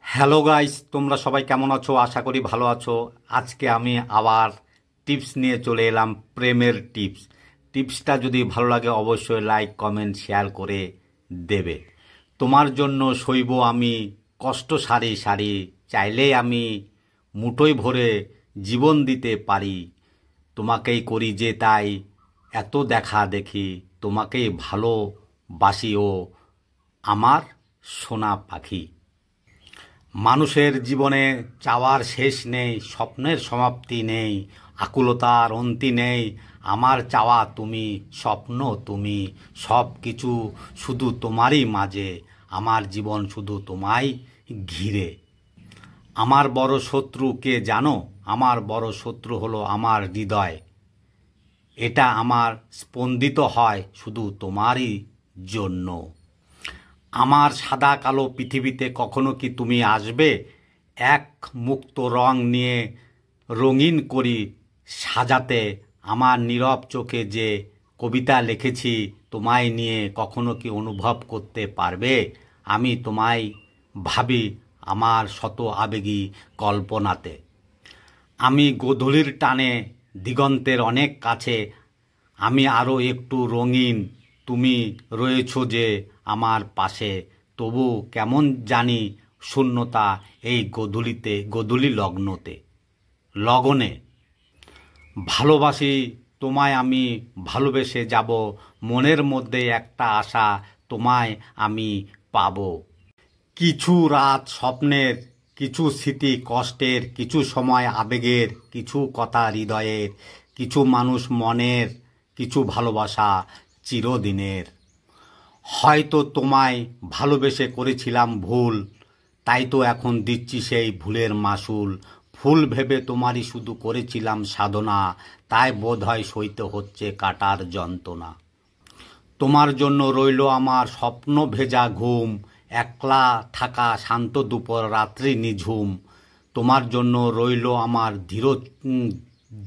Hello guys, তোমরা সবাই কেমন আছো? আশা করি ভালো আছো। আজকে আমি আবার টিপস নিয়ে চলে এলাম, প্রেমের টিপস। টিপসটা যদি ভালো লাগে অবশ্যই লাইক কমেন্ট শেয়ার করে দেবে। তোমার জন্য সইব আমি কষ্ট সারি সারি, চাইলেই আমি মুঠোয় ভরে জীবন দিতে পারি। তোমাকেই করি যে তাই এত দেখা দেখি, তোমাকেই ভালোবাসি ও আমার সোনা পাখি। মানুষের জীবনে চাওয়ার শেষ নেই, স্বপ্নের সমাপ্তি নেই, আকুলতার অন্তি নেই। আমার চাওয়া তুমি, স্বপ্ন তুমি, সব কিছু শুধু তোমারই মাঝে, আমার জীবন শুধু তোমায় ঘিরে। আমার বড় শত্রু কে জানো? আমার বড় শত্রু হলো আমার হৃদয়। এটা আমার স্পন্দিত হয় শুধু তোমারই জন্য। আমার সাদা কালো পৃথিবীতে কখনো কি তুমি আসবে? এক মুক্ত রং নিয়ে রঙিন করি সাজাতে। আমার নীরব চোখে যে কবিতা লিখেছি তোমায় নিয়ে, কখনো কি অনুভব করতে পারবে? আমি তোমায় ভাবি আমার শত আবেগী কল্পনাতে। আমি গোধূলির টানে দিগন্তের অনেক কাছে, আমি আরও একটু রঙিন। তুমি রয়েছো যে আমার পাশে, তবু কেমন জানি শূন্যতা এই গোধূলিতে, গোধূলি লগনে। ভালোবাসি তোমায় আমি, ভালোবেসে যাব। মনের মধ্যে একটা আশা, তোমায় আমি পাবো। কিছু রাত স্বপ্নের, কিছু স্মৃতি কষ্টের, কিছু সময় আবেগের, কিছু কথা হৃদয়ের, কিছু মানুষ মনের, কিছু ভালোবাসা চিরদিনের। হয়তো তোমায় ভালোবেসে করেছিলাম ভুল, তাই তো এখন দিচ্ছি সেই ভুলের মাসুল। ফুল ভেবে তোমারই শুধু করেছিলাম সাধনা, তাই বোধহয় সইতে হচ্ছে কাটার যন্ত্রণা। তোমার জন্য রইল আমার স্বপ্ন ভেজা ঘুম, একলা থাকা শান্ত দুপুর রাত্রি নিঝুম। তোমার জন্য রইল আমার ধীর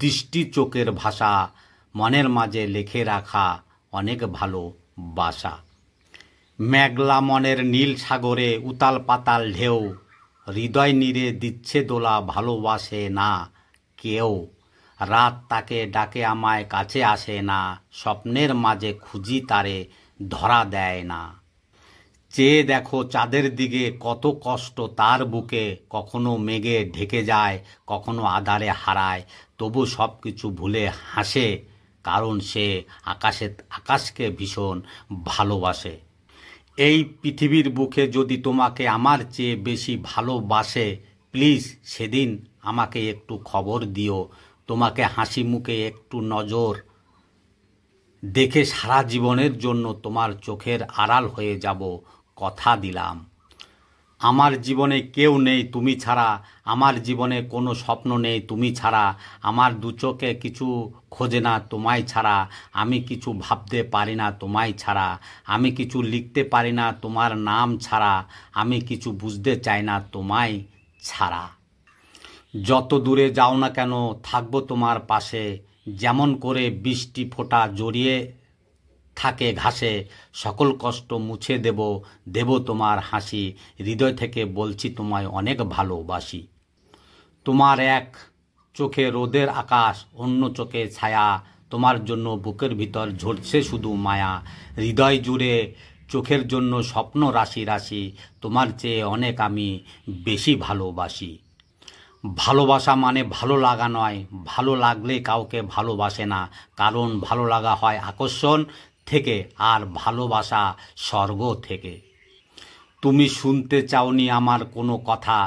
দৃষ্টি চোখের ভাষা, মনের মাঝে লিখে রাখা অনেক ভালোবাসা। মেঘলা মনের নীল সাগরে উতাল পাতাল ঢেউ, হৃদয় নীরে দিচ্ছে দোলা, ভালোবাসে না কেউ। রাত তাকে ডাকে আমায় কাছে আসে না, স্বপ্নের মাঝে খুঁজি তারে ধরা দেয় না। চেয়ে দেখো চাঁদের দিকে, কত কষ্ট তার বুকে, কখনো মেঘে ঢেকে যায়, কখনো আধারে হারায়, তবু সব কিছু ভুলে হাসে, কারণ সে আকাশকে ভীষণ ভালোবাসে। এই পৃথিবীর বুকে যদি তোমাকে আমার চেয়ে বেশি ভালোবাসে, প্লিজ সেদিন আমাকে একটু খবর দিও। তোমাকে হাসি মুখে একটু নজর দেখে সারা জীবনের জন্য তোমার চোখের আড়াল হয়ে যাব, কথা দিলাম। আমার জীবনে কেউ নেই তুমি ছাড়া, আমার জীবনে কোনো স্বপ্ন নেই তুমি ছাড়া। আমার দু চোখে কিছু খোঁজে না তোমায় ছাড়া, আমি কিছু ভাবতে পারি না তোমায় ছাড়া, আমি কিছু লিখতে পারি না তোমার নাম ছাড়া, আমি কিছু বুঝতে চাই না তোমায় ছাড়া। যত দূরে যাও না কেন থাকবো তোমার পাশে, যেমন করে বৃষ্টি ফোঁটা জড়িয়ে থাকে ঘাসে, সকল কষ্ট মুছে দেব তোমার হাসি। হৃদয় থেকে বলছি তোমায় অনেক ভালোবাসি। তোমার এক চোখে রোদের আকাশ, অন্য চোখে ছায়া, তোমার জন্য বুকের ভিতর ঝরছে শুধু মায়া। হৃদয় জুড়ে চোখের জন্য স্বপ্ন রাশি রাশি, তোমার চেয়ে অনেক আমি বেশি ভালোবাসি। ভালোবাসা মানে ভালো লাগা নয়, ভালো লাগলে কাউকে ভালোবাসে না, কারণ ভালো লাগা হয় আকর্ষণ থেকে, আর ভালোবাসা স্বর্গ থেকে। তুমি শুনতে চাওনি আমার কোনো কথা,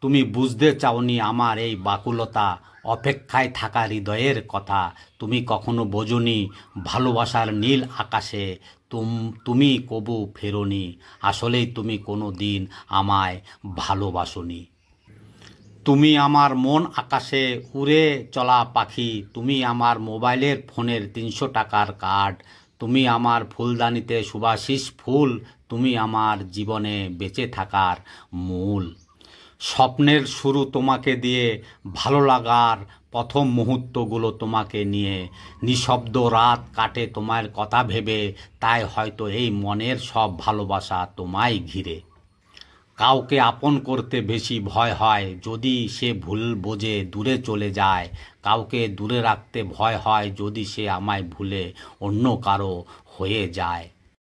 তুমি বুঝতে চাওনি আমার এই বাকুলতা, অপেক্ষায় থাকা হৃদয়ের কথা। তুমি কখনো বোঝোনি ভালোবাসার নীল আকাশে, তুমি কবু ফেরোনি, আসলেই তুমি কোনো দিন আমায় ভালোবাসোনি। তুমি আমার মন আকাশে উড়ে চলা পাখি, তুমি আমার মোবাইলের ফোনের ৩০০ টাকার কার্ড, তুমি আমার ফুলদানিতে সুবাসিস ফুল, তুমি আমার জীবনে বেঁচে থাকার মূল। স্বপ্নের শুরু তোমাকে দিয়ে, ভালো লাগার প্রথম মুহূর্তগুলো তোমাকে নিয়ে, নিঃশব্দ রাত কাটে তোমার কথা ভেবে, তাই হয়তো এই মনের সব ভালোবাসা তোমায় ঘিরে। কাউকে আপন করতে বেশি ভয় হয়, যদি সে ভুল বোঝে দূরে চলে যায়। কাউকে দূরে রাখতে ভয় হয়, যদি সে আমায় ভুলে অন্য কারো হয়ে যায়।